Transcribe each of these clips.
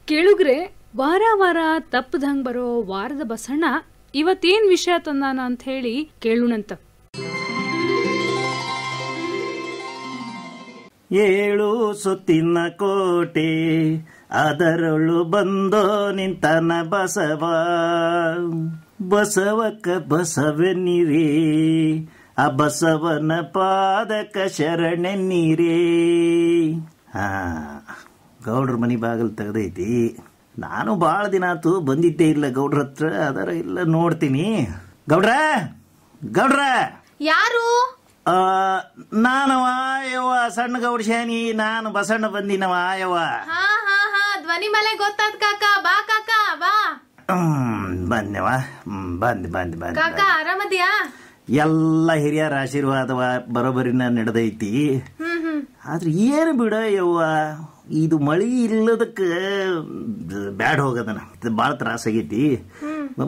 ಕೇಳುಗ್ರೆ ವಾರ ವಾರ ತಪ್ಪದಂಗ್ ಬರೋ ವಾರದ ಬಸಣ್ಣ ಇವತ್ತೇನ್ ವಿಷಯ ತಂದಾನ ಅಂತ ಹೇಳಿ ಕೇಳುಣಂತ. 7 ಸುತ್ತಿನ ಕೋಟೆ ಅದರೊಳು ಬಂದೋ ನಿಂತನ ಬಸವ, ಬಸವಕ್ಕ ಬಸವನಿರೇ ಆ ಬಸವನ ಪಾದಕ ಶರಣೆನ್ನಿರೇ. ಗೌಡ್ರ ಮನಿ ಬಾಗಿಲು ತೆಗೆದೈತಿ. ನಾನು ಭಾಳ ದಿನ ಆತು ಬಂದಿದ್ದೇ ಇಲ್ಲ ಗೌಡ್ರ ಹತ್ರ. ಅದರ ಇಲ್ಲ ನೋಡ್ತೀನಿ. ಗೌಡ್ರ ಗೌಡ್ರ ಯಾರು? ನಾನವ ಯವ್ವ, ಸಣ್ಣ ಗೌಡ ಶಾನಿ. ನಾನು ಬಸಣ್ಣ ಬಂದಿನವ ಯವ್ವ. ಧ್ವನಿ ಮೇಲೆ ಗೊತ್ತಾದ ಕಾಕ. ಬಾ ಕಾಕ ಬಾ. ಬಂದೆವ. ಬಂದ್ ಕಾಕ ಆರಾಮದಿಯಾ? ಎಲ್ಲ ಹಿರಿಯರ ಆಶೀರ್ವಾದವ ಬರೋಬರಿನ ನಡೆದೈತಿ. ಆದ್ರೆ ಏನು ಬಿಡ ಯವ್ವ, ಇದು ಮಳಿ ಇಲ್ಲದಕ್ಕೆ ಬ್ಯಾಡ್ ಹೋಗದನ. ಭಾಳ ತ್ರಾಸಾಗೈತಿ.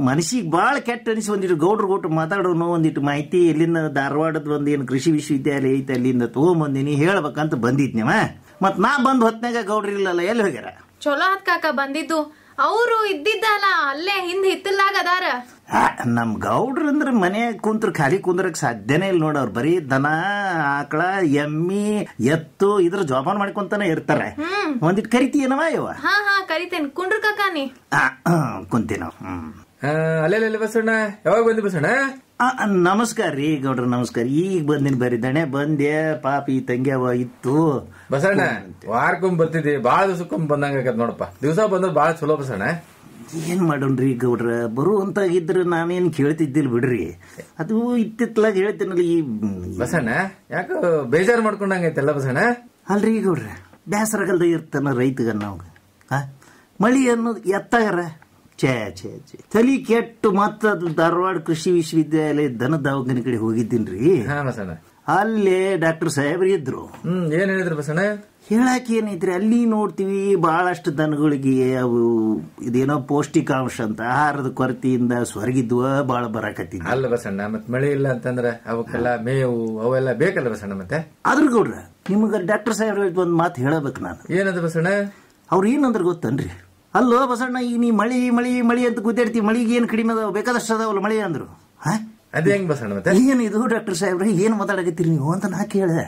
ಮನಸ್ಸಿಗೆ ಭಾಳ ಕೆಟ್ಟ ಅನಿಸಿ ಒಂದಿಟ್ಟು ಗೌಡ್ರು ಕೊಟ್ಟು ಮಾತಾಡೋನು, ಒಂದಿಟ್ಟು ಮಾಹಿತಿ ಎಲ್ಲಿಂದ ಧಾರವಾಡದ ಒಂದು ಏನು ಕೃಷಿ ವಿಶ್ವವಿದ್ಯಾಲಯ ಐತೆ ಅಲ್ಲಿಂದ ತಗೊಂಬಂದಿನಿ ಹೇಳ್ಬೇಕಂತ ಬಂದಿದ್ನಿವ. ಮತ್ ನಾ ಬಂದ್ ಹೊತ್ನಾಗ ಗೌಡ್ರು ಇಲ್ಲಲ್ಲ, ಎಲ್ಲಿ ಹೋಗ್ಯಾರ? ಚಲೋ ಆತ್ ಕಾಕ ಬಂದಿದ್ದು. ಅವರು ಇದ್ದಿದ್ದಲ್ಲ ಅಲ್ಲೇ ಹಿಂದ್ ಹಿತ್ತಲಾಗ ಅದಾರ. ನಮ್ ಗೌಡ್ರ ಅಂದ್ರೆ ಮನ್ಯಾಗ ಕುಂತ್ರ ಖಾಲಿ ಕುಂದ್ರಕ್ ಸಾಧ್ಯನೇ ಇಲ್ಲ ನೋಡ. ಅವ್ರು ಬರೀ ದನ ಆಕಳ ಎಮ್ಮಿ ಎತ್ತು ಇದ್ರ ಜೋಪಾನ ಮಾಡ್ಕೊಂತಾನೆ ಇರ್ತಾರೆ. ಒಂದಿಟ್ ಕರಿತೀನವ ಯವ್ವ? ಹಾ ಕರಿತೇನೆ. ಕುಂಡ್ರ ಕಾಕ ನೀ. ಕುಂತೀನ. ಅಲ್ಲೆಲ್ಲ ಬಸಣ್ಣ, ಯಾವಾಗ ಬಂದಿ ಬಸಣ್ಣ? ನಮಸ್ಕಾರ ರೀ ಗೌಡ್ರ, ನಮಸ್ಕಾರ. ಈಗ ಬಂದಿನ ಬರೀದಾನೆ ಬಂದೆ. ಪಾಪ ಈ ತಂಗ್ಯಾವ ಇತ್ತು. ಬಸಣ್ಣ ವಾರಕ್ಕೊಮ್ಮೆ ಬರ್ತಿದ್ದಿ, ಬಾಳ ದಿವಸಕ್ಕೊಮ್ಮೆ ಬಂದಂಗ ನೋಡಪ್ಪ. ದಿವಸ ಬಂದ್ರೆ ಬಾಳ ಚಲೋ ಬಸಣ್ಣ. ಏನ್ ಮಾಡೋಣ್ರಿ ಗೌಡ್ರ, ಬರುವಂತಾಗಿದ್ರೆ ನಾನೇನ್ ಕೇಳ್ತಿದ್ದಿಲ್ ಬಿಡ್ರಿ. ಅದು ಇತ್ತಿತ್ಲಾಗ ಹೇಳ್ತೇನಲ್ಲ ಈ ಬಸಣ್ಣ. ಯಾಕ ಬೇಜಾರು ಮಾಡ್ಕೊಂಡಂಗೈತೆಲ್ಲ ಬಸಣ್ಣ? ಅಲ್ರಿ ಗೌಡ್ರ, ಬ್ಯಾಸರಗಲ್ದ ಇರ್ತಾನ ರೈತಗ. ನಾವು ಮಳಿ ಅನ್ನೋದು ಎತ್ತಾಗರ ಛೇ ಛೇ ಛೇ ತಲಿ ಕೆಟ್ಟು ಮತ್ತ ಧಾರವಾಡ ಕೃಷಿ ವಿಶ್ವವಿದ್ಯಾಲಯ ದನ ದವಾಖಾನೆ ಕಡೆ ಹೋಗಿದ್ದೀನ್ರಿ. ಅಲ್ಲೇ ಡಾಕ್ಟರ್ ಸಾಹೇಬ್ರಿ ಇದ್ರು. ಏನ್ ಹೇಳಿದ್ರು ಬಸಣ್ಣ? ಹೇಳಾಕ ಏನೈತ್ರಿ, ಅಲ್ಲಿ ನೋಡ್ತೀವಿ ಬಹಳಷ್ಟು ದನಗಳಿಗೆ ಅವು ಇದೇನೋ ಪೌಷ್ಟಿಕಾಂಶ ಅಂತ ಆಹಾರದ ಕೊರತೆಯಿಂದ ಸ್ವರ್ಗಿದ್ವ ಬಾಳ ಬರಾಕತ್ತಿದ್ವಿ. ಅಲ್ಲ ಬಸಣ್ಣ, ಮತ್ ಮಳೆ ಇಲ್ಲ ಅಂತಂದ್ರೆ ಅವಕ್ಕೆಲ್ಲ ಮೇವು ಅವೆಲ್ಲ ಬೇಕಲ್ಲ ಬಸಣ್ಣ. ಮತ್ತೆ ಅದ್ರ ಗೌಡ್ರ, ನಿಮ್ಗ ಡಾಕ್ಟರ್ ಸಾಹೇಬ್ರ ಒಂದ್ ಮಾತು ಹೇಳಬೇಕು ನಾನು. ಏನದ ಬಸಣ್ಣ? ಅವ್ರ ಏನಂದ್ರ ಗೊತ್ತನ್ರಿ? ಅಲ್ಲೋ ಬಸಣ್ಣ, ಈಗ ನೀ ಮಳಿ ಮಳಿ ಮಳಿ ಅಂತ ಗುದ್ದಾಡ್ತಿ, ಮಳಿಗೆ ಏನ್ ಕಡಿಮೆ ಅದಾವ, ಬೇಕಾದಷ್ಟು ಅದಾವಲ್ಲ ಮಳಿ ಅಂದ್ರು. ಅದೇ ಹೆಂಗ್ ಬಸಣ್ಣ? ಮತ್ತೆ ಏನಿದು ಡಾಕ್ಟರ್ ಸಾಹೇಬ್ರ ಏನ್ ಮಾತಾಡಕತ್ತೀರಿ ನೀವು ಅಂತ ನಾ ಕೇಳಿದೆ.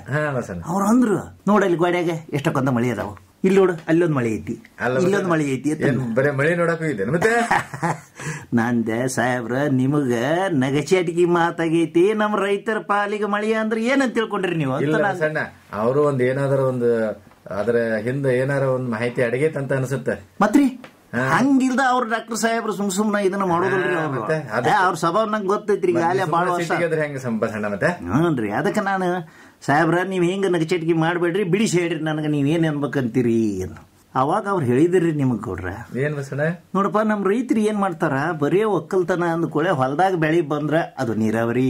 ಅವ್ರ ಅಂದ್ರು, ನೋಡಲ್ಲಿ ಗೋಡ್ಯಾಗ ಎಷ್ಟಕ್ಕೊಂದ ಮಳಿ ಅದಾವ, ಇಲ್ಲಿ ನೋಡು ಅಲ್ಲೊಂದ್ ಮಳಿ ಐತಿ, ಇಲ್ಲೊಂದ್ ಮಳಿ ಐತಿ. ಬರೀ ಮಳಿ ನೋಡಕ್ ಹೋಗಿದ್ದೇನೆ ಮತ್ತೆ. ನಂದೆ ಸಾಹೇಬ್ರ, ನಿಮಗ ನಗಚಾಟಿಗೆ ಮಾತಾಗೈತಿ, ನಮ್ ರೈತರ ಪಾಲಿಗೆ ಮಳಿ ಅಂದ್ರೆ ಏನಂತ ತಿಳ್ಕೊಂಡ್ರಿ ನೀವು? ಅವರು ಒಂದ್ ಏನಾದ್ರು ಒಂದು ಅದ್ರ ಹಿಂದ ಏನಾರ ಒಂದ್ ಮಾಹಿತಿ ಅಡಗೈತಂತ ಅನ್ಸುತ್ತೆ. ಮತ್ರಿ ಹಂಗಿಲ್ದ ಅವ್ರ ಡಾಕ್ಟರ್ ಸಾಹೇಬ್ರು ಸುಮ್ನ ಇದನ್ನ ಮಾಡೋದಿಲ್ರಿ. ಅವ್ರ ಸ್ವಭಾವ ನಂಗೆ ಗೊತ್ತೈತ್ರಿ. ಹ್ಞೂನ್ರಿ, ಅದಕ್ಕೆ ನಾನು ಸಾಹೇಬ್ರ ನೀವ್ ಹಿಂಗ ನಗಚಟಿಕೆ ಮಾಡ್ಬೇಡ್ರಿ, ಬಿಡಿಸಿ ಹೇಳ್ರಿ ನನಗೆ ನೀವೇನ್ ಅನ್ಬೇಕಂತೀರಿ ಅಂತ. ಅವಾಗ ಅವ್ರು ಹೇಳಿದಿರಿ ನಿಮಗ್ ಕೊಡ್ರ. ಏನ್ ಬಸಣ್ಣ? ನೋಡಪ್ಪ, ನಮ್ ರೈತರು ಏನ್ ಮಾಡ್ತಾರ, ಬರೀ ಒಕ್ಕಲ್ತನ ಅಂದ್ಕೊಳ್ಳೆ ಹೊಲದಾಗ ಬೆಳಿ ಬಂದ್ರ ಅದು ನೀರಾವರಿ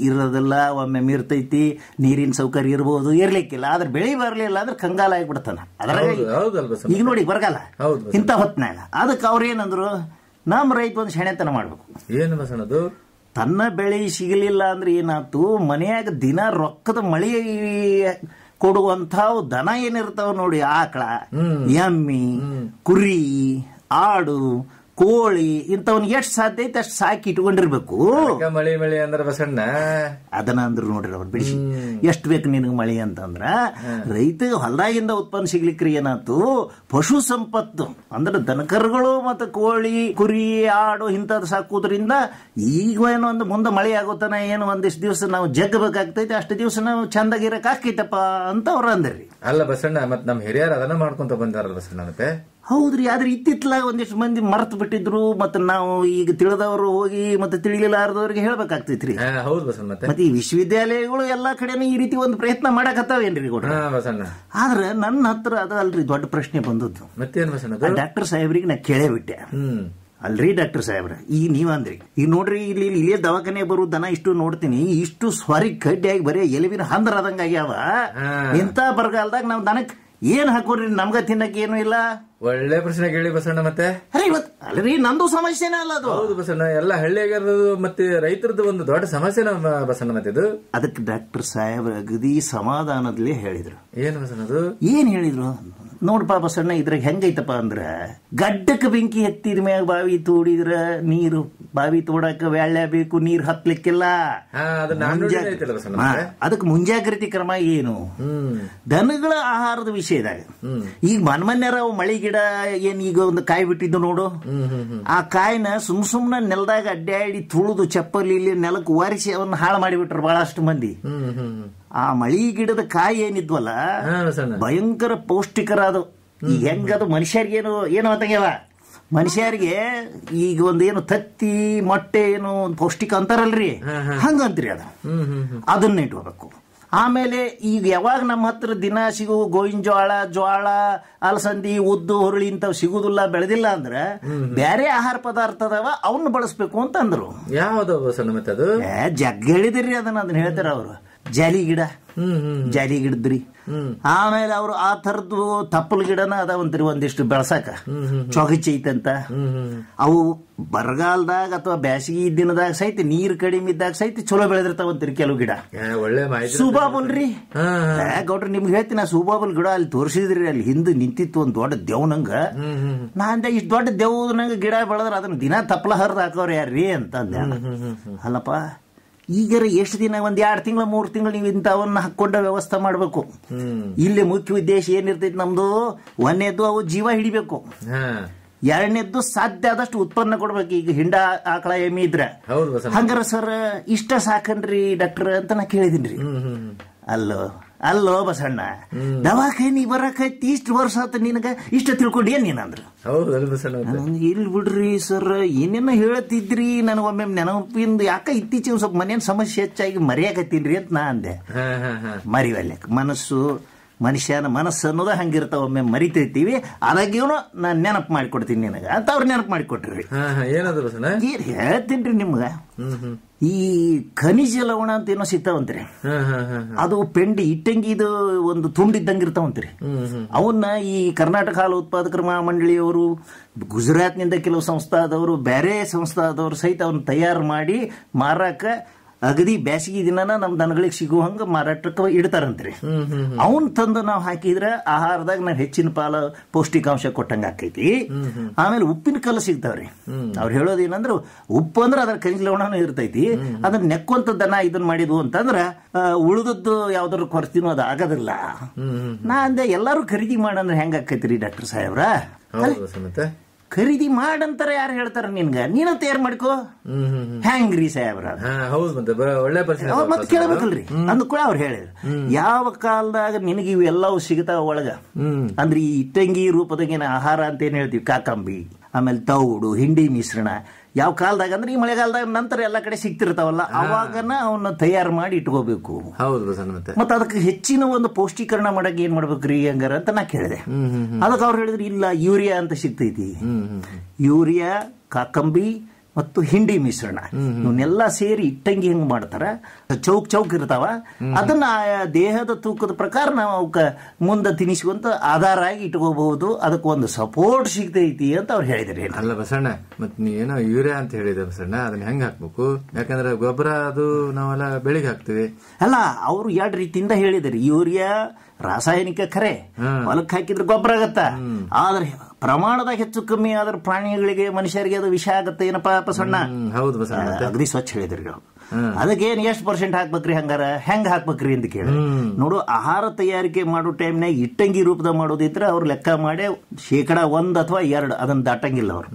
ಇರೋದಿಲ್ಲ, ಒಮ್ಮೆ ಮೀರ್ತೈತಿ, ನೀರಿನ ಸೌಕರ್ಯ ಇರ್ಬೋದು, ಇರ್ಲಿಕ್ಕಿಲ್ಲ. ಆದ್ರೆ ಬೆಳಿ ಬರ್ಲಿಲ್ಲ ಅಂದ್ರೆ ಕಂಗಾಲ ಆಗ್ಬಿಡ್ತಾನ. ಅದ್ರಾಗ ಈಗ ನೋಡಿ ಬರಗಾಲ ಇಂತ ಹೊತ್ನಾಗ. ಅದಕ್ಕೆ ಅವ್ರ ಏನಂದ್ರು, ನಮ್ ರೈತ ಒಂದು ಶೆಣೆತನ ಮಾಡ್ಬೇಕು. ಏನು ಬಸಣ್ಣದು? ತನ್ನ ಬೆಳೆ ಸಿಗಲಿಲ್ಲ ಅಂದ್ರೆ ಏನಾಯ್ತು, ಮನೆಯಾಗ ದಿನ ರೊಕ್ಕದ ಮಳಿ ಕೊಡುವಂತಾವ್ ದನ ಏನಿರ್ತಾವ ನೋಡಿ, ಆಕಳ, ಎಮ್ಮಿ, ಕುರಿ, ಆಡು, ಕೋಳಿ ಇಂಥವನ್ ಎಷ್ಟು ಸಾಧ್ಯ ಐತೆ ಅಷ್ಟು ಸಾಕಿ ಇಟ್ಕೊಂಡಿರ್ಬೇಕು. ಮಳಿ ಮಳಿ ಅಂದ್ರೆ ಬಸಣ್ಣ ಅದನ್ನ ಅಂದ್ರು ನೋಡ್ರಿ ಅವ್ರು ಬಿಡಿಸಿ. ಎಷ್ಟು ಬೇಕು ನಿನಗೆ ಮಳಿ ಅಂತಂದ್ರ, ರೈತ ಹೊಲದಾಗಿಂದ ಉತ್ಪನ್ನ ಸಿಗ್ಲಿಕ್ರಿ ಏನಾಯ್ತು, ಪಶು ಸಂಪತ್ತು ಅಂದ್ರೆ ದನಕರುಗಳು ಮತ್ತೆ ಕೋಳಿ, ಕುರಿ, ಆಡು ಇಂಥದ್ದು ಸಾಕುದ್ರಿಂದ ಈಗ ಏನೋ ಒಂದು ಮುಂದೆ ಮಳೆ ಆಗೋತನ ಏನು ಒಂದಿಷ್ಟು ದಿವಸ ನಾವು ಜಗ್ಗಬೇಕಾಗ್ತೈತೆ, ಅಷ್ಟು ದಿವಸ ನಾವು ಚಂದಾಗಿರಕ್ ಆಕೈತಪ್ಪ ಅಂತ ಅವ್ರ ಅಂದ್ರಿ. ಅಲ್ಲ ಬಸಣ್ಣ, ಮತ್ ನಮ್ ಹಿರಿಯರು ಅದನ್ನ ಮಾಡ್ಕೊಂತ ಬಂದಾರಲ್ಲ ಬಸಣ್ಣ. ಮತ್ತೆ ಹೌದ್ರಿ, ಆದ್ರೆ ಇತ್ತಿತ್ಲಾಗ ಒಂದಿಷ್ಟು ಮಂದಿ ಮರ್ತು ಬಿಟ್ಟಿದ್ರು. ಮತ್ತೆ ನಾವು ಈಗ ತಿಳಿದವರು ಹೋಗಿ ಮತ್ತೆ ತಿಳಿಲಾರದವ್ರಿಗೆ ಹೇಳ್ಬೇಕಾಗ್ತೈತ್ರಿ. ಹೌದು ಬಸಣ್ಣ. ಮತ್ತೆ ಈ ವಿಶ್ವವಿದ್ಯಾಲಯಗಳು ಎಲ್ಲಾ ಕಡೆನೂ ಈ ರೀತಿ ಒಂದು ಪ್ರಯತ್ನ ಮಾಡಕತ್ತಾವೇನ್ರಿ ಬಸಣ್ಣ? ಆದ್ರೆ ನನ್ನ ಹತ್ರ ಅದ ಅಲ್ರಿ ದೊಡ್ಡ ಪ್ರಶ್ನೆ ಬಂದದ್ದು. ಮತ್ತೇನ್ ಬಸಣ್ಣ? ಡಾಕ್ಟರ್ ಸಾಹೇಬ್ರಿಗೆ ನಾ ಕೇಳೇ ಬಿಟ್ಟೆ. ಅಲ್ರಿ ಡಾಕ್ಟರ್ ಸಾಹೇಬ್ರ, ಈಗ ನೀವಂದ್ರಿ, ಈಗ ನೋಡ್ರಿ ಇಲ್ಲೇ ದವಾಖಾನೆ ಬರು ದನ ಇಷ್ಟು ನೋಡ್ತೀನಿ, ಇಷ್ಟು ಸ್ವರಿ ಕಡ್ಡಿಯಾಗಿ ಬರೀ ಎಲುಬಿನ ಹಂದರ ಆದಂಗ ಆಗ್ಯಾವ. ಇಂಥ ಬರಗಾಲದಾಗ ನಾವ್ ದನಕ್ ಏನ್ ಹಾಕೋರಿ, ನಮ್ಗ ತಿನ್ನಕ್ ಏನು ಇಲ್ಲ. ಒಳ್ಳೆ ಪ್ರಶ್ನೆ ಕೇಳಿ ಬಸಣ್ಣ. ಮತ್ತೆ ಅರೆ ಇವತ್ತು ಅಲ್ರಿ ನಂದು ಸಮಸ್ಯೆನೇ ಅಲ್ಲ ಅದು. ಹೌದು ಬಸಣ್ಣ, ಎಲ್ಲ ಹಳ್ಳಿಯಾಗರದು ಮತ್ತೆ ರೈತರದ್ದು ಒಂದು ದೊಡ್ಡ ಸಮಸ್ಯೆನ ಬಸಣ್ಣ. ಮತ್ತೆ ಇದು ಅದಕ್ಕೆ ಡಾಕ್ಟರ್ ಸಾಹೇಬ್ ಅಗದಿ ಸಮಾಧಾನದಲ್ಲಿ ಹೇಳಿದ್ರು. ಏನು ಬಸಣ್ಣ ಅದು? ಏನ್ ಹೇಳಿದ್ರು ನೋಡ್ಪಾ ಬಸಣ್ಣ, ಇದ್ರಾಗ ಹೆಂಗೈತಪ್ಪ ಅಂದ್ರ ಗಡ್ಡಕ್ಕೆ ಬೆಂಕಿ ಹತ್ತಿದ ಮ್ಯಾಗ ಬಾವಿ ತೋಡಿದ್ರ ನೀರು ಬಾವಿ ತೋಡಕ ವ್ಯಾಳ್ಯ ಬೇಕು, ನೀರ್ ಹತ್ಲಿಕ್ಕಿಲ್ಲ. ಅದಕ್ಕೆ ಮುಂಜಾಗ್ರತೆ ಕ್ರಮ ಏನು? ದನಗಳ ಆಹಾರದ ವಿಷಯದಾಗ ಈಗ ಮನ್ಮನ್ಯಾರ ಮಳಿ ಗಿಡ ಏನ್ ಈಗ ಒಂದು ಕಾಯಿ ಬಿಟ್ಟಿದ್ದು ನೋಡು, ಆ ಕಾಯಿನ ಸುಮ್ನ ನೆಲದಾಗ ಅಡ್ಡಾಡಿ ತುಳಿದು ಚಪ್ಪಲಿ ಇಲ್ಲಿ ನೆಲಕ್ಕೆ ಒರೆಸಿ ಅವನ್ನ ಹಾಳು ಮಾಡಿಬಿಟ್ರು ಬಹಳಷ್ಟು ಮಂದಿ. ಆ ಮಳಿ ಗಿಡದ ಕಾಯಿ ಏನಿದ್ವಲ್ಲ ಭಯಂಕರ ಪೌಷ್ಟಿಕರಾದ. ಈಗ ಹೆಂಗದು ಮನುಷ್ಯರಿಗೆ ಏನು ಅಂತಂಗ್ಯವ, ಮನುಷ್ಯರಿಗೆ ಈಗ ಒಂದೇನು ತತ್ತಿ ಮೊಟ್ಟೆ ಏನು ಪೌಷ್ಟಿಕ ಅಂತಾರಲ್ರಿ, ಹಂಗಂತ್ರಿ ಅದನ್ನ ಇಟ್ಕೋಬೇಕು. ಆಮೇಲೆ ಈಗ ಯಾವಾಗ ನಮ್ಮ ಹತ್ರ ದಿನ ಸಿಗು ಗೋವಿನ ಜೋಳ ಅಲಸಂದಿ ಉದ್ದು ಹುರುಳಿ ಇಂಥವು ಸಿಗುದಿಲ್ಲ, ಬೆಳೆದಿಲ್ಲ ಅಂದ್ರೆ ಬೇರೆ ಆಹಾರ ಪದಾರ್ಥ ಅದಾವ ಅವನ್ನ ಬಳಸ್ಬೇಕು ಅಂತ ಅಂದ್ರು. ಯಾವ್ದು ಜಗ್ ಹೇಳಿದ್ರಿ ಅದನ್ನ ಹೇಳ್ತಾರ ಅವರು. ಜಾಲಿ ಗಿಡದ್ರಿ. ಆಮೇಲೆ ಅವರು ಆ ತರದ್ದು ತಪ್ಪಲ್ ಗಿಡನ ಅದಾವಂತ್ರಿ ಒಂದಿಷ್ಟು ಬೆಳಸಾಕ, ಚೊಗಚೈತಂತ. ಅವು ಬರಗಾಲದಾಗ ಅಥವಾ ಬ್ಯಾಸಿಗೆ ದಿನದಾಗ ಸಹಿತ ನೀರ್ ಕಡಿಮೆ ಇದ್ದಾಗ ಸಹಿತ ಚಲೋ ಬೆಳೆದಿರ್ತಾವಂತ್ರಿ ಕೆಲವು ಗಿಡ. ಒಳ್ಳೆ ಸೂಬಾಬುಲ್ ರೀ ಗೌಡ್ರಿ, ನಿಮ್ಗೆ ಹೇಳ್ತೀನಿ, ಸೂಬಾಬುಲ್ ಗಿಡ ಅಲ್ಲಿ ತೋರಿಸಿದ್ರಿ, ಅಲ್ಲಿ ಹಿಂದೆ ನಿಂತಿತ್ತು ಒಂದ್ ದೊಡ್ಡ ದೇವ್ನಂಗ. ನಾ ಅಂದೆ ಇಷ್ಟು ದೊಡ್ಡ ದೇವ್ನಂಗ ಗಿಡ ಬೆಳೆದ್ರ ಅದನ್ನ ದಿನ ತಪ್ಪಲ ಹರಿದು ಹಾಕೋರು ಯಾರ್ರೀ ಅಂತ ಅಂದೆ. ಅಲ್ಲಪ್ಪ, ಈಗಾರ ಎಷ್ಟು ದಿನ ಒಂದ್ 2 ತಿಂಗಳು 3 ತಿಂಗಳು ನೀವು ಇಂಥವನ್ನ ಹಾಕೊಂಡ ವ್ಯವಸ್ಥೆ ಮಾಡ್ಬೇಕು. ಇಲ್ಲಿ ಮುಖ್ಯ ಉದ್ದೇಶ ಏನಿರ್ತೈತಿ ನಮ್ದು, ಒಂದನೇದ್ದು ಅವು ಜೀವ ಹಿಡಿಬೇಕು, ಎರಡನೇದ್ದು ಸಾಧ್ಯ ಆದಷ್ಟು ಉತ್ಪನ್ನ ಕೊಡ್ಬೇಕು. ಈಗ ಹಿಂಡ ಆಕಳ ಎಮ್ಮಿ ಇದ್ರೆ ಹಂಗಾರ ಸರ್ ಇಷ್ಟ ಸಾಕನ್ರಿ ಡಾಕ್ಟರ್ ಅಂತ ನಾ ಕೇಳಿದೀನ್ರಿ. ಅಲ್ಲೋ ಬಸಣ್ಣ, ದವಾಖಾನಿ ಬರಕೈತಿ ಇಷ್ಟು ವರ್ಷ ಆತ ನಿನಗ ಇಷ್ಟ ತಿಳ್ಕೊಂಡೇನ್ ನೀನಂದ್ರ? ಇಲ್ಲಿ ಬಿಡ್ರಿ ಸರ್, ಏನೇನೋ ಹೇಳತ್ತಿದ್ರಿ, ನನಗೊಮ್ಮೆ ನೆನಪಿಂದ ಯಾಕ ಇತ್ತೀಚೆಗೆ ಸ್ವಲ್ಪ ಮನೇನ್ ಸಮಸ್ಯೆ ಹೆಚ್ಚಾಗಿ ಮರೆಯಾಕತ್ತೀನ್ರಿ ಅಂತ ನಾ ಅಂದೆ. ಮರಿವಲ್ಯಕ್ ಮನುಷ್ಯನ ಮನಸ್ಸು ಅನ್ನೋದ ಹಂಗಿರ್ತಾವ, ಒಮ್ಮೆ ಮರಿತಿರ್ತೀವಿ, ಅದಾಗಿವನು ನಾನ್ ನೆನಪು ಮಾಡಿಕೊಡ್ತೀನಿ ನಿನಗ ಅಂತ ಅವ್ರು ನೆನಪು ಮಾಡಿಕೊಟ್ರಿ. ಹೇಳ್ತೀನ್ರಿ ನಿಮ್ಗ, ಈ ಖನಿಜ ಲವಣ ಅಂತ ಏನೋ ಸಿಗ್ತಾವಂತ್ರಿ, ಅದು ಪೆಂಡಿ ಇಟ್ಟಂಗಿದು ಒಂದು ತುಂಡಿದ್ದಂಗೆ ಇರ್ತಾವಂತ್ರಿ. ಅವನ್ನ ಈ ಕರ್ನಾಟಕ ಹಾಲು ಉತ್ಪಾದಕರ ಮಹಾಮಂಡಳಿಯವರು, ಗುಜರಾತ್ನಿಂದ ಕೆಲವು ಸಂಸ್ಥಾದವರು, ಬೇರೆ ಸಂಸ್ಥಾದವರು ಸಹಿತ ಅವನ್ನ ತಯಾರು ಮಾಡಿ ಮಾರಾಕ ಅಗದಿ ಬ್ಯಾಸಿಗೆ ದಿನನ ನಮ್ ದನಗಳಿಗೆ ಸಿಗುವಂಗ ಮಾರಾಟಕ್ಕೆ ಇಡ್ತಾರಂತ್ರಿ. ಅವನ್ ತಂದು ನಾವು ಹಾಕಿದ್ರೆ ಆಹಾರದಾಗ ನಾವು ಹೆಚ್ಚಿನ ಪಾಲ ಪೌಷ್ಟಿಕಾಂಶ ಕೊಟ್ಟಂಗ ಆಕೈತಿ. ಆಮೇಲೆ ಉಪ್ಪಿನ ಕಲ್ಲು ಸಿಗ್ತಾವ್ರಿ. ಅವ್ರು ಹೇಳೋದೇನಂದ್ರೆ ಉಪ್ಪು ಅಂದ್ರೆ ಅದ್ರ ಖನಿಜ ಲವಣನೂ ಇರ್ತೈತಿ, ಅದನ್ನ ನೆಕ್ಕುವಂತ ದನ ಇದನ್ ಮಾಡಿದ್ವು ಅಂತಂದ್ರ ಉಳಿದದ್ದು ಯಾವ್ದಾದ್ರು ಕೊರತಿನೂ ಅದು ಆಗೋದಿಲ್ಲ. ನಾ ಅಂದೆ ಎಲ್ಲಾರು ಖರೀದಿ ಮಾಡಂದ್ರೆ ಹೆಂಗ ಆಕೈತ್ರಿ ಡಾಕ್ಟರ್ ಸಾಹೇಬ್ರ? ಖರೀದಿ ಮಾಡಂತಾರ ಯಾರು ಹೇಳ್ತಾರ ನಿನ್ಗ? ನೀನ ತಯಾರು ಮಾಡ್ಕೋ. ಹೆಂಗ್ರಿ ಸಾಹೇಬ್ರ? ಮತ್ತೆ ಕೇಳಬೇಕಲ್ರಿ ಅಂದ ಕೂಡ ಅವ್ರು ಹೇಳಿದ್ರು, ಯಾವ ಕಾಲದಾಗ ನಿನಗೆ ಇವೆಲ್ಲವೂ ಸಿಗ್ತಾವ ಒಳಗ ಅಂದ್ರೆ ಈ ಇಟ್ಟಂಗಿ ರೂಪದಾಗಿನ ಆಹಾರ ಅಂತ ಏನ್ ಹೇಳ್ತೀವಿ, ಕಾಕಂಬಿ, ಆಮೇಲೆ ತೌಡು, ಹಿಂಡಿ ಮಿಶ್ರಣ, ಯಾವ ಕಾಲದಾಗ ಅಂದ್ರೆ ಈ ಮಳೆಗಾಲದಾಗ ನಂತರ ಎಲ್ಲಾ ಕಡೆ ಸಿಗ್ತಿರ್ತಾವಲ್ಲ, ಅವಾಗನ ಅವನ್ನ ತಯಾರು ಮಾಡಿ ಇಟ್ಕೋಬೇಕು. ಮತ್ತೆ ಅದಕ್ಕೆ ಹೆಚ್ಚಿನ ಒಂದು ಪೌಷ್ಟೀಕರಣ ಮಾಡಕ್ ಏನ್ ಮಾಡ್ಬೇಕ್ರಿ ಹಂಗಾರ ಅಂತ ನಾ ಕೇಳಿದೆ. ಅದಕ್ಕೆ ಅವ್ರು ಹೇಳಿದ್ರು, ಇಲ್ಲ ಯೂರಿಯಾ ಅಂತ ಸಿಗ್ತೈತಿ, ಯೂರಿಯಾ, ಕಾಕಂಬಿ ಮತ್ತು ಹಿಂಡಿ ಮಿಶ್ರಣ ಇವನ್ನೆಲ್ಲ ಸೇರಿ ಇಟ್ಟಂಗಿ ಹೆಂಗ್ ಮಾಡ್ತಾರ, ಚೌಕ್ ಇರ್ತಾವ, ಅದನ್ನ ದೇಹದ ತೂಕದ ಪ್ರಕಾರ ನಾವು ಅವಕ್ಕ ಮುಂದೆ ತಿನಿಸುವಂತ ಆಧಾರ ಆಗಿ ಇಟ್ಕೋಬಹುದು, ಅದಕ್ಕೆ ಒಂದು ಸಪೋರ್ಟ್ ಸಿಗ್ತೈತಿ ಅಂತ ಅವ್ರು ಹೇಳಿದ್ರಿ. ಅಲ್ಲ ಬಸಣ್ಣ, ಮತ್ ನೀ ಏನೋ ಯೂರಿಯಾ ಅಂತ ಹೇಳಿದೆ ಬಸಣ್ಣ, ಅದನ್ನ ಹೆಂಗ್ ಹಾಕ್ಬೇಕು? ಯಾಕಂದ್ರೆ ಗೊಬ್ಬರ ಅದು ನಾವೆಲ್ಲ ಬೆಳಿಗ್ಗೆ ಹಾಕ್ತಿವಿ ಅಲ್ಲ. ಅವ್ರು 2 ರೀತಿಯಿಂದ ಹೇಳಿದ್ರಿ. ಯೂರಿಯಾ ರಾಸಾಯನಿಕ ಖರೆ, ಹೊಲಕ್ಕೆ ಹಾಕಿದ್ರೆ ಗೊಬ್ಬರ ಆಗತ್ತ, ಆದ್ರೆ ಪ್ರಮಾಣದಾಗ ಹೆಚ್ಚು ಕಮ್ಮಿ ಆದ್ರೆ ಪ್ರಾಣಿಗಳಿಗೆ ಮನುಷ್ಯರಿಗೆ ಅದು ವಿಷ ಆಗತ್ತೆ ಏನಪ್ಪಾ ಬಸಣ್ಣ? ಹೌದು ಬಸಣ್ಣ, ಅಗದಿ ಸ್ವಚ್ಛ ಹೇಳಿದ್ರಿ ನಾವು. ಅದಕ್ಕೇನ್ ಎಷ್ಟು % ಹಾಕ್ಬೇಕ್ರಿ ಹಂಗಾರ, ಹೆಂಗ್ ಹಾಕ್ಬೇಕ್ರಿ ಅಂತ ಕೇಳಿ ನೋಡು. ಆಹಾರ ತಯಾರಿಕೆ ಮಾಡೋ ಟೈಮ್ನಾಗ ಇಟ್ಟಂಗಿ ರೂಪದಾಗ ಮಾಡೋದಿದ್ರೆ ಅವ್ರು ಲೆಕ್ಕ ಮಾಡಿ 1% ಅಥವಾ 2% ಅದನ್ನ ದಾಟಂಗಿಲ್ಲ ಅವ್ರು.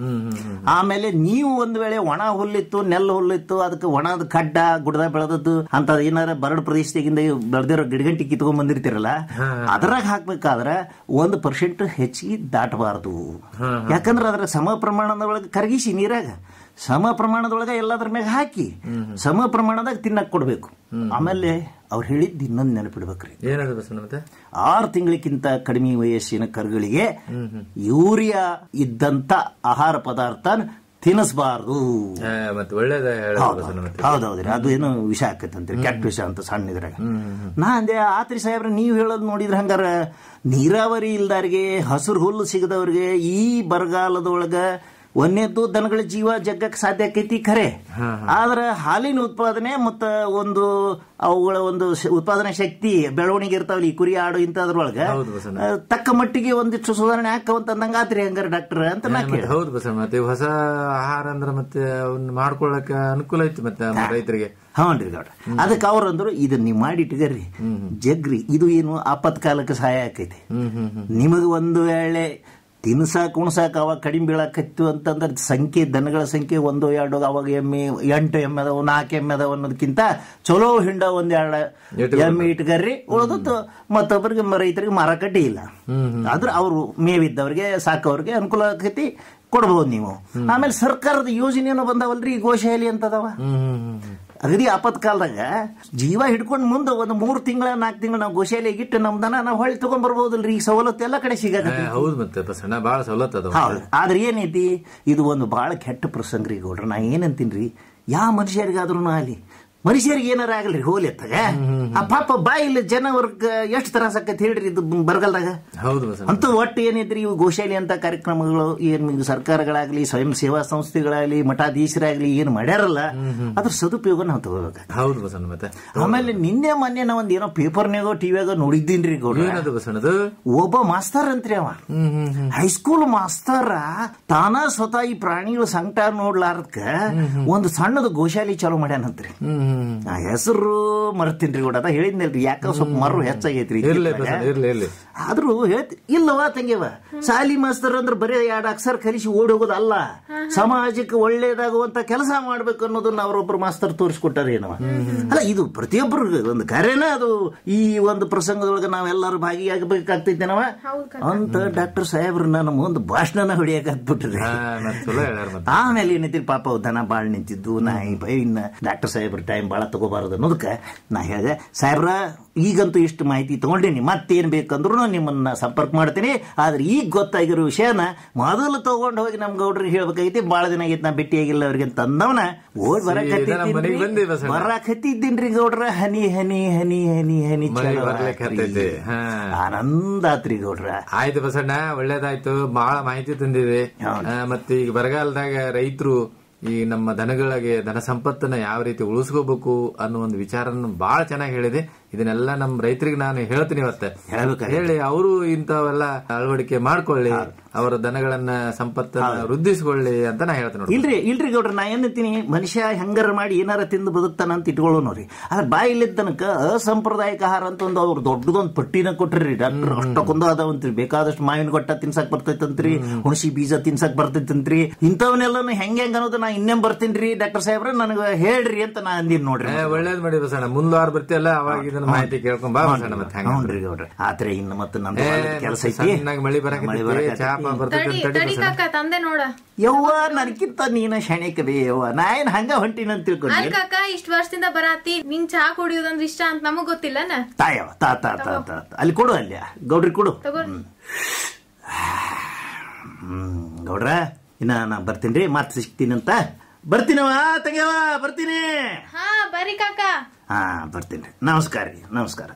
ಆಮೇಲೆ ನೀವು ಒಂದ್ ವೇಳೆ ಒಣ ಹುಲ್ಲಿತ್ತು, ನೆಲ್ಲು ಹುಲ್ಲಿತ್ತು, ಅದಕ್ಕೆ ಒಣದ ಕಡ್ಡ ಗುಡ್ದ ಬೆಳೆದದ್ದು ಅಂತ ಏನಾರ ಬರಡು ಪ್ರದೇಶದಾಗಿಂದ ಬೆಳೆದಿರೋ ಗಿಡಗಂಟಿ ಕಿತ್ಕೊಂಡ್ ಬಂದಿರ್ತಿರಲ್ಲ, ಅದ್ರಾಗ ಹಾಕ್ಬೇಕಾದ್ರೆ 1% ಹೆಚ್ಚಿಗೆ ದಾಟಬಾರದು. ಯಾಕಂದ್ರೆ ಅದ್ರ ಸಮ ಪ್ರಮಾಣದೊಳಗೆ ಕರಗಿಸಿ ನೀರಾಗ ಸಮ ಪ್ರಮಾಣದೊಳಗ ಎಲ್ಲದ್ರ ಮ್ಯಾಗ ಹಾಕಿ ಸಮ ಪ್ರಮಾಣದಾಗ ತಿನ್ನಕ್ ಕೊಡ್ಬೇಕು. ಆಮೇಲೆ ಅವ್ರು ಹೇಳಿದ್ದು ಇನ್ನೊಂದು ನೆನಪಿಡ್ಬೇಕ್ರಿ, 6 ತಿಂಗಳಿಗಿಂತ ಕಡಿಮೆ ವಯಸ್ಸಿನ ಕರುಗಳಿಗೆ ಯೂರಿಯಾ ಇದ್ದಂತ ಆಹಾರ ಪದಾರ್ಥ ತಿನ್ನಿಸಬಾರ್ದು. ಮತ್ತೆ ಒಳ್ಳೇದ ಹೌದೌದ್ರಿ, ಅದು ಏನು ವಿಷ ಆಕೈತಂತ್ರಿ, ಕೆಟ್ಟ ವಿಷ ಅಂತ ಸಣ್ಣ ಇದ್ರಾಗ. ನಾ ಅಂದೆ ಆತ್ರಿ ಸಾಹೇಬ್ರ, ನೀವ್ ಹೇಳೋದ್ ನೋಡಿದ್ರ ಹಂಗಾರ ನೀರಾವರಿ ಇಲ್ದಾರಿಗೆ, ಹಸಿರು ಹುಲ್ಲು ಸಿಗದವ್ರಿಗೆ ಈ ಬರಗಾಲದೊಳಗ ಒಂದೇದ್ದು ದನಗಳ ಜೀವ ಜಗ್ಗಕ್ಕೆ ಸಾಧ್ಯ ಆಕೈತಿ ಖರೆ. ಆದ್ರ ಹಾಲಿನ ಉತ್ಪಾದನೆ ಮತ್ತ ಒಂದು ಅವುಗಳ ಒಂದು ಉತ್ಪಾದನಾ ಶಕ್ತಿ ಬೆಳವಣಿಗೆ ಇರ್ತಾವಲ್ಲ, ಈ ಕುರಿ ಆಡು ಇಂಥದ್ರೊಳಗ ತಕ್ಕ ಮಟ್ಟಿಗೆ ಒಂದಿಷ್ಟು ಸುಧಾರಣೆ ಆಕವಂತಂದಂಗ ಆತ್ರಿ ಹಂಗಾರ ಡಾಕ್ಟರ್ ಅಂತ ನಾ ಕೇಳಿ. ಹೌದು ಬಸ, ಮತ್ತೆ ಹೊಸ ಆಹಾರ ಅಂದ್ರೆ ಮತ್ತೆ ಅವನ್ನ ಮಾಡ್ಕೊಳಕ ಅನುಕೂಲ ಐತಿ ಮತ್ತೆ ರೈತರಿಗೆ. ಹ್ಞೂನ್ರಿ ಗೌಡ್ರ, ಅದಕ್ಕೆ ಅವ್ರಂದ್ರು ಇದನ್ನ ನೀವು ಮಾಡಿಟ್ಗರ್ರಿ ಜಗ್ರಿ, ಇದು ಏನು ಆಪತ್ಕಾಲಕ್ಕೆ ಸಹಾಯ ಆಕೈತಿ. ನಿಮಗ ಒಂದು ವೇಳೆ ತಿನ್ಸಾಕ್ ಉಣ್ಸಾಕ್ ಅವಾಗ ಕಡಿಮೆ ಬೀಳಾಕತ್ತು ಅಂತಂದ್ರೆ ಸಂಖ್ಯೆ ದನಗಳ ಸಂಖ್ಯೆ 1 2 ಅವಾಗ 8 ಎಮ್ಮೆ ಅದಾವ 4 ಎಮ್ಮೆ ಅದಾವ ಅನ್ನೋದಕ್ಕಿಂತ ಚಲೋ ಹಿಂಡ 1 2 ಎಮ್ಮೆ ಇಟ್ಕರ್ರಿ, ಉಳಿದತ್ತು ಮತ್ತೊಬ್ಬರಿಗೆ ರೈತರಿಗೆ ಮಾರಾಕಟ್ಟೆ ಇಲ್ಲ. ಆದ್ರೆ ಅವ್ರು ಮೇವಿದ್ದವ್ರಿಗೆ ಸಾಕವ್ರಿಗೆ ಅನುಕೂಲ ಆಕೈತಿ, ಕೊಡ್ಬಹುದು ನೀವು. ಆಮೇಲೆ ಸರ್ಕಾರದ ಯೋಜನೆಯನ್ನು ಬಂದಾವಲ್ರಿ, ಗೋಶಾಲೆ ಅಂತದವ. ಅಗದಿ ಆಪತ್ಕಾಲದಾಗ ಜೀವ ಹಿಡ್ಕೊಂಡ್ ಮುಂದೆ ಒಂದು 3 ತಿಂಗಳ 4 ತಿಂಗಳು ನಾವು ಗೋಶಾಲೆಗೆ ಇಟ್ಟು ನಮ್ದನ ನಾವು ಹೊಳ್ಳಿ ತಗೊಂಡ್ ಬರ್ಬೋದಲ್ರಿ. ಈಗ ಸವಲತ್ತು ಎಲ್ಲ ಕಡೆ ಸಿಗತ್ತೆ. ಹೌದು, ಮತ್ತೆ ಬಹಳ ಸವಲತ್ತು ಅದ. ಹೌದು, ಆದ್ರೆ ಏನೈತಿ, ಇದು ಒಂದು ಬಹಳ ಕೆಟ್ಟ ಪ್ರಸಂಗ ರೀ ಗೌಡ್ರ. ನಾ ಏನಂತೀನ್ರಿ, ಯಾವ ಮನುಷ್ಯರಿಗಾದ್ರೂ ಅಲ್ಲಿ ಮನುಷ್ಯರಿಗೆ ಏನಾರ ಆಗಲ್ರಿ ಹೋಲಿ ಅತ್ತಾಗ ಆ ಪಾಪ ಬಾಯಿಲ್ಲ ಜನವರ್ಗ ಎಷ್ಟು ತ್ರಾಸ ಆಕೈತಿ ಹೇಳ್ರಿ ಇದು ಬರಗಾಲದಾಗ. ಅಂತ ಒಟ್ಟು ಏನೈತ್ರಿ, ಇವು ಗೋಶಾಲೆ ಅಂತ ಕಾರ್ಯಕ್ರಮಗಳು ಏನ್ ಸರ್ಕಾರಗಳಾಗ್ಲಿ, ಸ್ವಯಂ ಸೇವಾ ಸಂಸ್ಥೆಗಳಾಗ್ಲಿ, ಮಠಾಧೀಶರಾಗ್ಲಿ ಏನ್ ಮಾಡ್ಯಾರಲ್ಲ, ಅದ್ರ ಸದುಪಯೋಗ ನಾವು ತಗೋಬೇಕು. ಆಮೇಲೆ ನಿನ್ನೆ ಮೊನ್ನೆ ನಾ ಒಂದ್ ಏನೋ ಪೇಪರ್ನಾಗೋ ಟಿವಿಯಾಗ ನೋಡಿದ್ದೀನ್ರಿ ಗೌಡ್ರ, ಒಬ್ಬ ಮಾಸ್ತರ್ ಅಂತ್ರಿ, ಅವ ಹೈಸ್ಕೂಲ್ ಮಾಸ್ತರ ತಾನ ಸ್ವತಃ ಈ ಪ್ರಾಣಿಗಳ ಸಂಕಟ ನೋಡ್ಲಾರ್ದಕ್ಕ ಒಂದು ಸಣ್ಣದ ಗೋಶಾಲೆ ಚಾಲೂ ಮಾಡ್ಯಾನಂತ್ರಿ. ಹೆಸರು ಮರ್ತೀನ್ರಿ ಕೂಡ, ಅದ ಹೇಳಿದ್ನಲ್ರಿ, ಯಾಕ ಸ್ವಲ್ಪ ಮರು ಹೆಚ್ಚಾಗೈತ್ರಿ. ಆದ್ರೂ ಇಲ್ಲವಾ ತಂಗ್ಯವ, ಸಾಲಿ ಮಾಸ್ತರ್ ಅಂದ್ರೆ ಬರೀ 2 ಅಕ್ಷರ ಕಲಿಸಿ ಓಡಿ ಹೋಗೋದಲ್ಲ, ಸಮಾಜಕ್ಕೆ ಒಳ್ಳೇದಾಗುವಂತ ಕೆಲಸ ಮಾಡ್ಬೇಕು ಅನ್ನೋದನ್ನ ಅವರೊಬ್ರು ಮಾಸ್ತರ್ ತೋರಿಸ್ಕೊಟ್ಟಾರ ಏನವ. ಅಲ್ಲ, ಇದು ಪ್ರತಿಯೊಬ್ಬರು ಒಂದು ಕಾರ್ಯನ. ಅದು ಈ ಒಂದು ಪ್ರಸಂಗದೊಳಗೆ ನಾವೆಲ್ಲರೂ ಭಾಗಿಯಾಗಬೇಕಾಗ್ತೈತೇನವ ಅಂತ ಡಾಕ್ಟರ್ ಸಾಹೇಬ್ರು ನನ್ನ ಒಂದು ಭಾಷಣ ಹೊಡಿಯಕ್ ಹತ್ಬಿಟ್ರಿ. ಆಮೇಲೆ ಏನೈತಿ ಪಾಪ ದನ ಬಾಳ್ ನಿಂತಿದ್ದು, ನಾ ಇನ್ನ ಡಾಕ್ಟರ್ ಸಾಹೇಬ್ರ ಟೈಮ್ ಬಾಳ ತಗೋಬಾರದು ಅನ್ನೋದಕ್ಕೆ ನಾ ಹೇಳಿದೆ, ಸಾಹೇಬ್ರ ಈಗಂತೂ ಇಷ್ಟು ಮಾಹಿತಿ ತಗೊಂಡೇನಿ, ಮತ್ತೇನ್ ಬೇಕಂದ್ರು ನಿಮ್ಮನ್ನ ಸಂಪರ್ಕ ಮಾಡ್ತೀನಿ. ಆದ್ರೆ ಈಗ ಗೊತ್ತಾಗಿರೋ ವಿಷಯನ ಮೊದಲು ತಗೊಂಡು ಹೋಗಿ ನಮ್ ಗೌಡ್ರಿಗೆ ಹೇಳ್ಬೇಕಾಗೈತಿ. ಬಾಳ ದಿನ ಆಗೈತಿ ನಾ ಭೇಟಿಯಾಗಿಲ್ಲ ಅವ್ರಿಗೆ ಅಂತ ಅಂದವನ ಓಡ್ ಬರಕತ್ತಿದ್ದೀನ್ರಿ ಗೌಡ್ರ. ಹನಿ ಹನಿ ಹನಿ ಹನಿ ಹನಿ ಆನಂದ ಆತ್ರಿ ಗೌಡ್ರ. ಆಯ್ತು ಬಸಣ್ಣ, ಒಳ್ಳೇದಾಯ್ತು, ಬಹಳ ಮಾಹಿತಿ ತಂದಿದೆ. ಮತ್ತೆ ಈಗ ಬರಗಾಲದಾಗ ರೈತರು ಈ ನಮ್ಮ ದನಗಳಿಗೆ ದನ ಸಂಪತ್ತನ್ನ ಯಾವ ರೀತಿ ಉಳಿಸ್ಕೋಬೇಕು ಅನ್ನೋ ಒಂದು ವಿಚಾರನ ಬಹಳ ಚೆನ್ನಾಗಿ ಹೇಳಿದೆ. ಇದನ್ನೆಲ್ಲ ನಮ್ಮ ರೈತರಿಗೆ ನಾನು ಹೇಳ್ತೀನಿ ಇವತ್ತೆ, ಹೇಳಿ ಅವರು ಇಂಥವೆಲ್ಲ ಅಳವಡಿಕೆ ಮಾಡ್ಕೊಳ್ಳಿ, ಅವರ ದನಗಳನ್ನ ಸಂಪತ್ತನ್ನ ವೃದ್ಧಿಸಿಕೊಳ್ಳಿ ಅಂತ ನಾ ಹೇಳ್ತೇನೆ. ಇಲ್ರಿ ಗೌಡ್ರ, ನಾ ಏನಂತೀನಿ, ಮನುಷ್ಯ ಹೆಂಗಾರ ಮಾಡಿ ಏನಾರ ತಿಂದು ಬದುಕ್ತಾನ ಅಂತ ಇಟ್ಕೊಳ್ಳೋರಿ. ಆದ್ರೆ ಬಾಯಿಲಿದ್ದ ತನಕ ಅಸಾಂಪ್ರದಾಯಿಕ ಆಹಾರ ಅಂತ ಒಂದು ಅವ್ರು ದೊಡ್ಡದೊಂದು ಪಟ್ಟಿನ ಕೊಟ್ರಿ ಡಾಕ್ಟರ್. ಅಷ್ಟಕ್ಕೊಂದು ಅದಾವಂತ್ರಿ, ಬೇಕಾದಷ್ಟು ಮಾವಿನ ಕೊಟ್ಟ ತಿನ್ಸಕ್ ಬರ್ತೈತಂತ್ರಿ, ಹುಣಸಿ ಬೀಜ ತಿನ್ಸಕ್ ಬರ್ತೈತಂತ್ರಿ. ಇಂಥವನ್ನೆಲ್ಲನು ಹೆಂಗ್ ಅನ್ನೋದು ನಾ ಇನ್ನೇನ್ ಬರ್ತೀನಿ ಡಾಕ್ಟರ್ ಸಾಹೇಬ್ರ, ನನಗೆ ಹೇಳ್ರಿ ಅಂತ ನಾ ಅಂದಿನ್ ನೋಡ್ರಿ. ಒಳ್ಳೇದ್ ಮಾಡಿ ಬಸಣ್ಣ, ಮುಂದ್ವಾರ ಬರ್ತಿಯಲ್ಲ ಅವಾಗ ಮಾಹಿತಿ ಕೇಳ್ಕೊಂಡ್ ಬಾ ಬಸಣ್ಣ. ಮತ್ತೆ ನೋಡ್ರಿ ಗೌಡ್ರ, ಆದ್ರೆ ಇನ್ನು ಮತ್ತೆ ನಮ್ದು ಕೆಲಸ ಐತಿ. ಮಳಿ ತಂದೆ ನೋಡ ಯವ್ವ, ನನಗಿಂತ ನೀನ ಶಣಿಕ ಬೇ ಯವ್ವ, ನಾ ಏನ್ ಹಂಗ ಹೊಂಟಿನ ಅಂತ ತಿಳ್ಕೊಂಡಿ. ಕಾಕ ಇಷ್ಟ ವರ್ಷದಿಂದ ಬರಾತಿ, ನಿಂಗ್ ಚಹಾ ಕುಡಿಯೋದಂದ್ರೆ ಇಷ್ಟ ಅಂತ ನಮಗ್ ಗೊತ್ತಿಲ್ಲ. ತಾಯವ ಅಲ್ಲಿ ಕೊಡು, ಅಲ್ಲಿ ಗೌಡ್ರಿ ಕೊಡು. ಗೌಡ್ರ, ಇನ್ನ ನಾ ಬರ್ತೀನಿ, ಮಾತು ಸಿಗ್ತೀನಂತ. ಬರ್ತೀನವ ತೆಗೆಯವ, ಬರ್ತೀನಿ. ಹಾ ಬರ್ರಿ ಕಾಕ. ಹಾ ಬರ್ತೀನಿ. ನಮಸ್ಕಾರ ರೀ, ನಮಸ್ಕಾರ.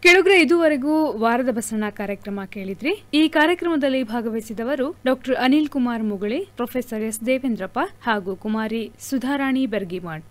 ಕೆಳಗ್ರೆ, ಇದುವರೆಗೂ ವಾರದ ಬಸಣ್ಣ ಕಾರ್ಯಕ್ರಮ ಕೇಳಿದ್ರಿ. ಈ ಕಾರ್ಯಕ್ರಮದಲ್ಲಿ ಭಾಗವಹಿಸಿದವರು doctor Anil Kumar Muguli, professor S Devendrappa ಹಾಗೂ ಕುಮಾರಿ ಸುಧಾರಾಣಿ ಬರ್ಗಿಮಾಡ್.